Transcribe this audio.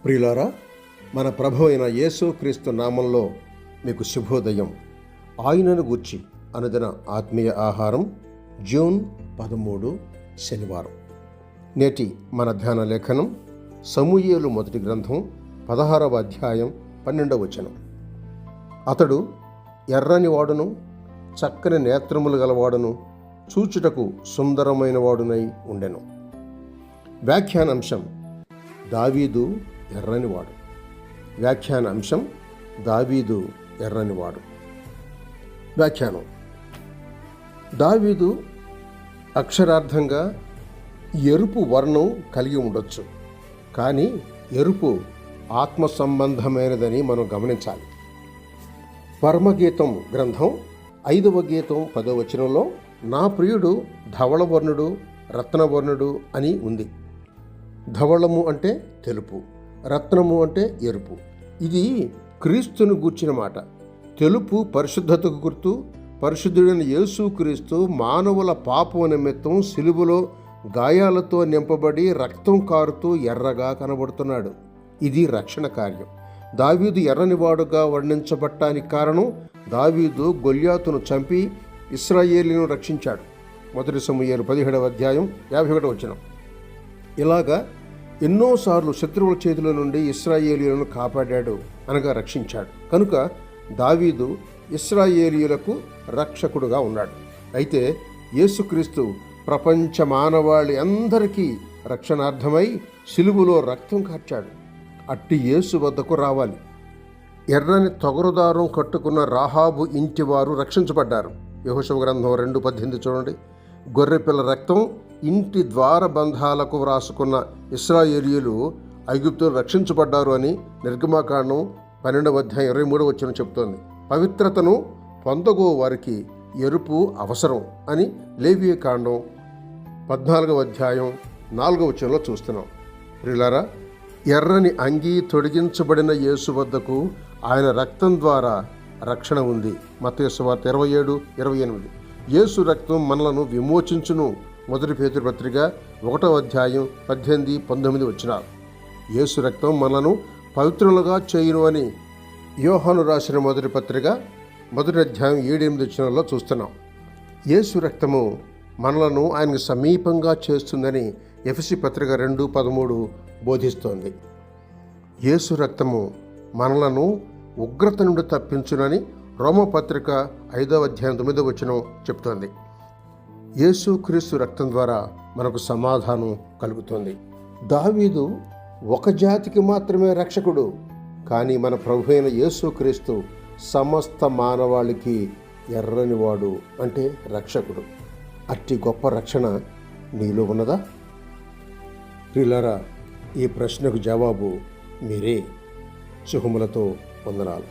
ప్రియులారా, మన ప్రభు అయిన యేసు క్రీస్తు నామంలో మీకు శుభోదయం. ఆయనను గూర్చి అనుదిన ఆత్మీయ ఆహారం, జూన్ 13 శనివారం. నేటి మన ధ్యాన లేఖనం సమూయేలు మొదటి గ్రంథం 16వ అధ్యాయం 12వ వచనం. అతడు ఎర్రని వాడును, చక్కని నేత్రములు గలవాడును, చూచుటకు సుందరమైన వాడునై ఉండెను. వ్యాఖ్యానాంశం దావీదు ఎర్రనివాడు. వ్యాఖ్యానాంశం దావీదు ఎర్రనివాడు. వ్యాఖ్యానం: దావీదు అక్షరార్థంగా ఎరుపు వర్ణం కలిగి ఉండొచ్చు, కానీ ఎరుపు ఆత్మ సంబంధమైనదని మనం గమనించాలి. పరమగీతం గ్రంథం 5వ గీతం 10వ వచనంలో నా ప్రియుడు ధవళవర్ణుడు, రత్నవర్ణుడు అని ఉంది. ధవళము అంటే తెలుపు, రత్నము అంటే ఎరుపు. ఇది క్రీస్తును గూర్చిన మాట. తెలుపు పరిశుద్ధతకు గుర్తు. పరిశుద్ధుడైన యేసు క్రీస్తు మానవుల పాపం నిమిత్తం సిలువలో గాయాలతో నింపబడి రక్తం కారుతూ ఎర్రగా కనబడుతున్నాడు. ఇది రక్షణ కార్యం. దావీదు ఎర్రనివాడుగా వర్ణించబట్టానికి కారణం, దావీదు గొల్యాతును చంపి ఇశ్రాయేలును రక్షించాడు. 1 సమూయేలు 17వ అధ్యాయం 51వ వచనం. ఇలాగా ఎన్నోసార్లు శత్రువుల చేతుల నుండి ఇశ్రాయేలీయులను కాపాడాడు, అనగా రక్షించాడు. కనుక దావీదు ఇశ్రాయేలీయులకు రక్షకుడుగా ఉన్నాడు. అయితే యేసుక్రీస్తు ప్రపంచ మానవాళి అందరికీ రక్షణార్థమై సిలువలో రక్తం కార్చాడు. అట్టి యేసు వద్దకు రావాలి. ఎర్రని తొగరుదారం కట్టుకున్న రాహాబు ఇంటివారు రక్షించబడ్డారు. యెహోషువ గ్రంథం 2:18 చూడండి. గొర్రెపిల్ల రక్తం ఇంటి ద్వార బంధాలకు వ్రాసుకున్న ఇశ్రాయేలీయులు ఐగుప్తులు రక్షించబడ్డారు అని నిర్గమాకాండం 12వ అధ్యాయం 23వ వచనం చెబుతోంది. పవిత్రతను పొందగో వారికి ఎరుపు అవసరం అని లేవియకాండం 14వ అధ్యాయం 4వ వచనంలో చూస్తున్నాం. ప్రియులారా, ఎర్రని అంగీ తొడిగించబడిన యేసు వద్దకు ఆయన రక్తం ద్వారా రక్షణ ఉంది. మత్తయి సువార్త 27:28. యేసు రక్తం మనలను విమోచించును. 1 పేతురు పత్రిక 1వ అధ్యాయం 18-19 వచనాలు. యేసు రక్తం మనలను పవిత్రులుగా చేయును అని యోహాను రాసిన 1వ పత్రిక 1వ అధ్యాయం 7-8 వచనాల్లో చూస్తున్నాం. యేసు రక్తము మనలను ఆయనకు సమీపంగా చేస్తుందని ఎఫెసీ పత్రిక 2:13 బోధిస్తోంది. యేసు రక్తము మనలను ఉగ్రత నుండి తప్పించునని రోమపత్రిక 5వ అధ్యాయం 9వ వచనం చెప్తోంది. యేసు క్రీస్తు రక్తం ద్వారా మనకు సమాధానం కలుగుతుంది. దావీదు ఒక జాతికి మాత్రమే రక్షకుడు, కానీ మన ప్రభు అయిన యేసు క్రీస్తు సమస్త మానవాళికి ఎర్రనివాడు, అంటే రక్షకుడు. అట్టి గొప్ప రక్షణ నీలో ఉన్నదా? ప్రియులారా, ఈ ప్రశ్నకు జవాబు మీరే. శుభములతో వందనాలు.